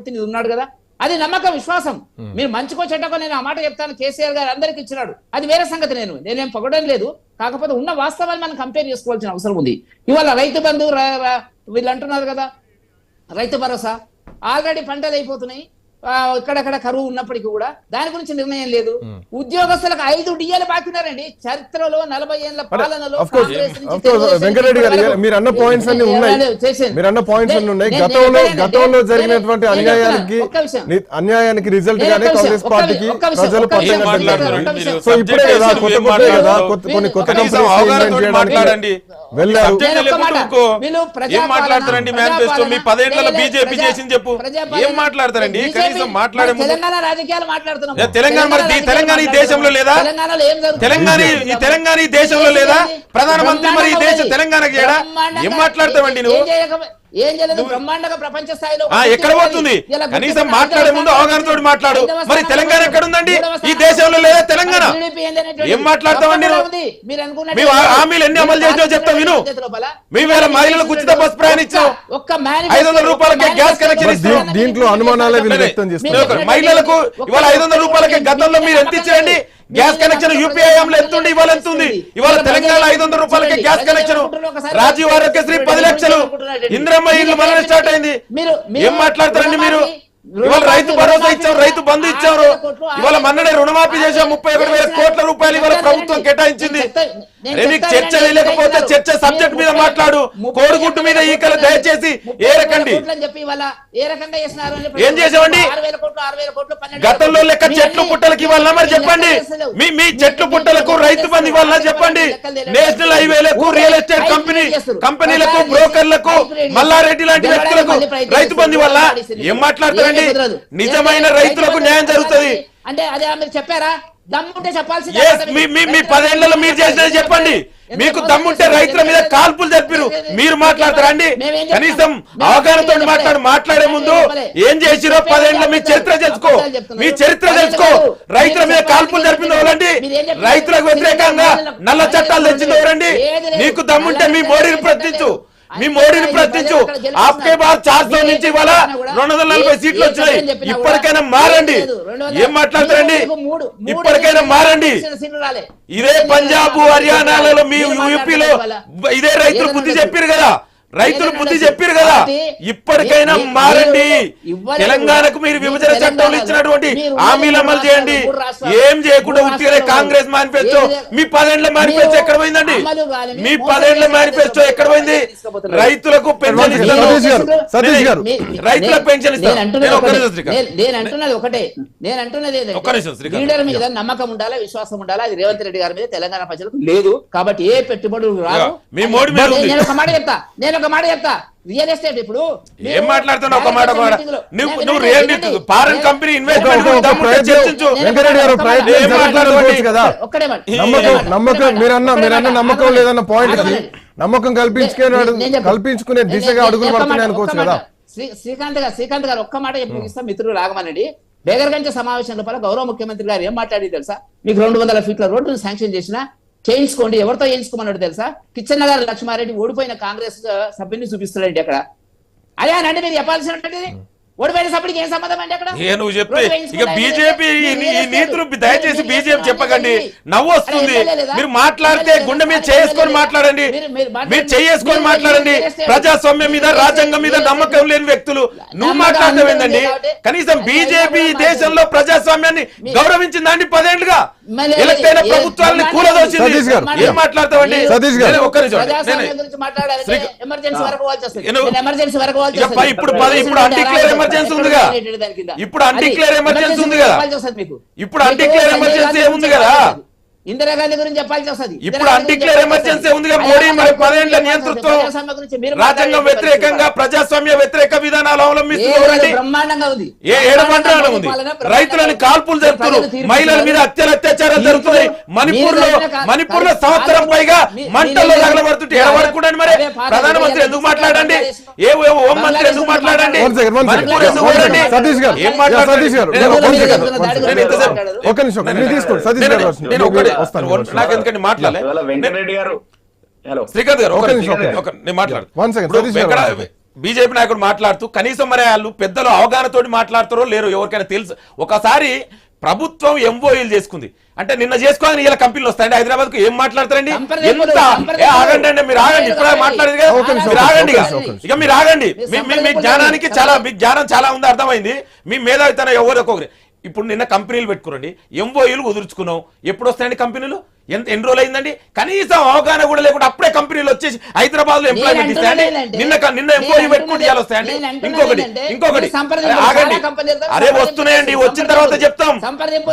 ప్రతినిధి ఉన్నాడు కదా, అది నమ్మకం విశ్వాసం. మీరు మంచికో చెడ్డకో నేను ఆ మాట చెప్తాను, కేసీఆర్ గారు అందరికి ఇచ్చినాడు, అది వేరే సంగతి. నేనేం పొగడం లేదు, కాకపోతే ఉన్న వాస్తవాన్ని మనం కంపేర్ చేసుకోవాల్సిన అవసరం ఉంది. ఇవాళ రైతు బంధు వీళ్ళు అంటున్నారు కదా, రైతు భరోసా ఆల్రెడీ పంటలు అయిపోతున్నాయి, ఇక్కడక్కడ కరువు ఉన్నప్పటికీ కూడా దాని గురించి నిర్ణయం లేదు. ఉద్యోగస్తులకు 5 డిఏలు బాకినారండి. చరిత్రలో 40 ఏళ్ల పాలనలో వెంకటరెడ్డి గారు మీరు అన్న పాయింట్స్ అన్ని ఉన్నాయి. గతంలో జరిగినటువంటి అన్యాయానికి రిజల్ట్ గానే కాంగ్రెస్ పార్టీకి ప్రజలు సో ఇప్పుడే కదా కొన్ని కొత్త కంపెనీస్ వెళ్ళారు. ఏం మాట్లాడతారండి? మేనిఫెస్టో మీ 10 ఏళ్లలో బీజేపీ చేసింది చెప్పు, ఏం మాట్లాడతారండి? మాట్లాడే తెలంగాణ రాజకీయాలు మాట్లాడుతున్నాం. తెలంగాణ ఈ దేశంలో లేదా? తెలంగాణ ఈ దేశంలో లేదా? ప్రధానమంత్రి మరి ఈ దేశం తెలంగాణకి చేయడా? ఏం మాట్లాడతావండి నువ్వు? ఏం చేయలేదు, బ్రహ్మాండంగా ప్రపంచ స్థాయిలో ఎక్కడ పోతుంది? కనీసం మాట్లాడే ముందు అవగాహనతో మాట్లాడు. మరి తెలంగాణ ఎక్కడ ఉందండి? ఈ దేశంలో లేదా తెలంగాణ? ఏం మాట్లాడతామండి? మేము హామీలు ఎన్ని అమలు చేసినా చెప్తా విను. మేము వేల మహిళలకు ఉచిత బస్ ప్రయాణించాం, 500 రూపాయలకే గ్యాస్ కనెక్షన్ ఇస్తాం. దీంట్లో అనుమానాలే వ్యక్తం చేస్తున్నారు. మహిళలకు ఇవాళ 500 రూపాయలకి గతంలో మీరు ఎంత ఇచ్చారండి? గ్యాస్ కనెక్షన్ యూపీఐఎంలో ఎంత ఉంది, ఇవాళ ఎంత ఉంది? ఇవాళ తెలంగాణ 500 రూపాయలకి గ్యాస్ కనెక్షన్, రాజీవ్ ఆరోగ్యశ్రీ 10 లక్షలు, ఇందిరమ్మ ఇల్లు మననే స్టార్ట్ అయింది. ఏం మాట్లాడతారండి మీరు? ఇవాళ రైతు భరోసా ఇచ్చారు, రైతు బంధు ఇచ్చారు, ఇవాళ మొన్ననే రుణమాఫీ చేశాం, 31,000 కోట్ల రూపాయలు ఇవాళ ప్రభుత్వం కేటాయించింది. నీకు చర్చ లేకపోతే చర్చ సబ్జెక్ట్ మీద మాట్లాడు. కోడిగుడ్డు మీద ఈకలు దయచేసి ఏ రకండి ఏం చేసామండి? గతంలో లెక్క చెట్లు పుట్టలకు ఇవ్వాలన్నా మరి చెప్పండి. మీ చెట్లు పుట్టలకు రైతు బంధు ఇవ్వాలన్నా చెప్పండి. నేషనల్ హైవేలకు, రియల్ ఎస్టేట్ కంపెనీలకు, బ్రోకర్లకు, మల్లారెడ్డి లాంటి వ్యక్తులకు రైతు బంధు వల్ల ఏం మాట్లాడతారండి? నిజమైన రైతులకు న్యాయం జరుగుతుంది అంటే అదే మీరు చెప్పారా? దమ్ముంటే చెప్పాల్సింది. మీ 10 ఏళ్లలో మీరు చేసినది చెప్పండి. మీకు దమ్ముంటే రైతుల మీద కాల్పులు జరిపారు, మీరు మాట్లాడతారండి? కనీసం అవగాహనతో మాట్లాడే ముందు ఏం చేసిరో 10 ఏళ్ళ మీ చరిత్ర తెలుసుకో. మీ చరిత్ర తెలుసుకో. రైతుల మీద కాల్పులు జరిపింది ఎవరండి? రైతులకు వ్యతిరేకంగా నల్ల చట్టాలు తెచ్చింది ఎవరండి? నీకు దమ్ముంటే మీ మోడీని ప్రశ్నించు. ఆప్కే బాద్ 400 నుంచి ఇవాళ 240 సీట్లు వచ్చినాయి. ఇప్పటికైనా మారండి. ఏం మాట్లాడతారండి? ఇప్పటికైనా మారండి. ఇదే పంజాబ్, హర్యానాలలో, మీ యూపీలో ఇదే రైతులు బుద్ధి చెప్పారు కదా, ఇప్పటికైనా మారండి. తెలంగాణకు మీరు విభజన చట్టంలో ఇచ్చినటువంటి హామీలు అమలు చేయండి. ఏం చేయకుండా ఉట్టిగా కాంగ్రెస్ మేనిఫెస్టో, మీ 10 ఏళ్ల మేనిఫెస్టో ఎక్కడ పోయిందండి? మీ 10 ఏళ్ల మేనిఫెస్టో ఎక్కడ పోయింది? రైతులకు పెన్షన్ ఇస్తాను, రైతులకు పెన్షన్ ఇస్తాను. నేను అంటున్నది లీడర్ మీద నమ్మకం ఉండాలా, విశ్వాసం ఉండాలా. అది రేవంత్ రెడ్డి గారి మీద తెలంగాణ ప్రజలకు లేదు. కాబట్టి ఏ పెట్టుబడులు రాదు. నేను ఒక మాట చెప్తా, రియల్ ఎస్టేట్ ఇప్పుడు ఏం మాట్లాడుతున్నావు? ఒక మాట నువ్వు రియల్ ఫారెన్ కంపెనీ ఇన్వెస్ట్మెంట్ నమ్మకం లేదన్న పాయింట్ కి నమ్మకం కల్పించుకునే దిశగా అడుగులు పడుతున్నాయి అనుకోవచ్చు కదా. శ్రీకాంత్ గారు ఒక్క మాట చెప్పి ఇస్తాం. మిత్రులు రాగమనండి, బేగర్గంజ్ సమావేశం లోపల గౌరవ ముఖ్యమంత్రి గారు ఏం మాట్లాడి తెలుసా? మీకు 200 ఫీట్ల రోడ్డును శాంక్షన్ చేసినా చేయించుకోండి. ఎవరితో చేయించుకోమన్నాడు తెలుసా? కిచ్చన్న గారు లక్ష్మారెడ్డి ఓడిపోయిన కాంగ్రెస్ సభ్యుని చూపిస్తున్నాడు అక్కడ. అదే అనండి మీరు చెప్పాల్సినటువంటిది. ఓడిపోయిన సభ్యుడికి ఏం సంబంధం అండి అక్కడ? నువ్వు చెప్తే ఇక బీజేపీ నీతులు దయచేసి బీజేపీ చెప్పకండి. నవ్వు వస్తుంది. మీరు మాట్లాడితే గుండె మీద చేసుకొని మాట్లాడండి. మీరు చేసుకొని మాట్లాడండి. ప్రజాస్వామ్యం మీద, రాజ్యాంగం మీద నమ్మకం లేని వ్యక్తులు నువ్వు మాట్లాడటం ఏందండి? కనీసం బీజేపీ దేశంలో ప్రజాస్వామ్యాన్ని గౌరవించిందండి 10 ఏళ్లుగా. ఎలక్ట్ అయిన ప్రభుత్వాన్ని కూలదోసింది. ఏం మాట్లాడతావండి? ఇప్పుడు అన్డిక్లేర్ ఎమర్జెన్సీ ఉందిగా. ఇప్పుడు అన్డిక్లేర్ ఎమర్జెన్సీ ఉంది కదా. ఇప్పుడు అన్డిక్లేర్ ఎమర్జెన్సీ ఏముంది కదా. ఇందిరాగాంధీ గురించి చెప్పాల్సి వస్తుంది. ఇప్పుడు అన్డిక్లేర్ ఎమర్జెన్సీ ఉందిగా. మోడీ మరి 10 ఏళ్ల నియంతృత్వం, రాజ్యాంగం వ్యతిరేకంగా, ప్రజాస్వామ్య వ్యతిరేక విధానాలు అవలంబిస్తున్నారు. బ్రహ్మాండంగా ఉంది. ఏడమంటారు ఉంది. రైతులని కాల్పులు జరుపుతున్నారు, మహిళల మీద అత్యాచారాలు జరుగుతున్నాయి. మణిపూర్ లో సంవత్సరం పైగా మంటల్లో తగలబడుతుంటే ఎడబడుకుంటాను. మరి ప్రధానమంత్రి ఎందుకు మాట్లాడండి? హోం మంత్రి ఎందుకు మాట్లాడండి? ఏం మాట్లాడండి? నాకు ఎందుకంటే మాట్లాడలే. వెంకటరెడ్డి గారు, శ్రీకాంత్ గారు నేను మాట్లాడు. బీజేపీ నాయకుడు మాట్లాడుతూ కనీసం మరి వాళ్ళు పెద్దలు అవగాహనతోటి మాట్లాడుతారో లేరో ఎవరికైనా తెలుసు. ఒకసారి ప్రభుత్వం ఎంఓయూలు చేసుకుంది అంటే నిన్న చేసుకోవాలని ఇలా కంపెనీలు వస్తాయండి హైదరాబాద్ కు, ఏం మాట్లాడతారండి? ఎంత ఆగండి అండి, మీరు ఆగండి, ఇప్పుడు మాట్లాడేది కదా, మీరు ఆగండి ఇక మీరు ఆగండి. మీ జ్ఞానానికి చాలా, మీ జ్ఞానం చాలా ఉంది, అర్థమైంది. మీ మేధావితనం ఎవరికొకరి. ఇప్పుడు నిన్న కంపెనీలు పెట్టుకురండి, ఎంఓయూలు కుదుర్చుకున్నాం, ఎప్పుడు వస్తాయండి కంపెనీలు? ఎన్ని రోజులు అయిందండి? కనీసం అవగాహన కూడా లేకుండా అప్పుడే కంపెనీలు వచ్చేసి హైదరాబాద్ లో ఎంప్లాయ్మెంట్ ఇస్తాయండి. నిన్న ఎంఓయూ పెట్టుకుంటే ఇవాళ వస్తాయండి. ఇంకొకటి ఆగండి, అరే వస్తున్నాయండి, వచ్చిన తర్వాత చెప్తాం,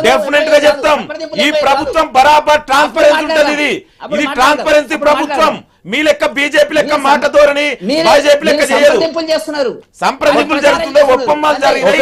డెఫినెట్ గా చెప్తాం. ఈ ప్రభుత్వం బరాబర్ ట్రాన్స్పరెన్సీ ఉంటుంది. ఇది ట్రాన్స్పరెన్సీ ప్రభుత్వం. మీ లెక్క బీజేపీ లెక్క మాట ధోరణి, బీజేపీ లెక్క చేయదు. చేస్తున్నారు, సంప్రదింపులు జరుగుతుందో, ఒప్పందాలు జరిగినాయి.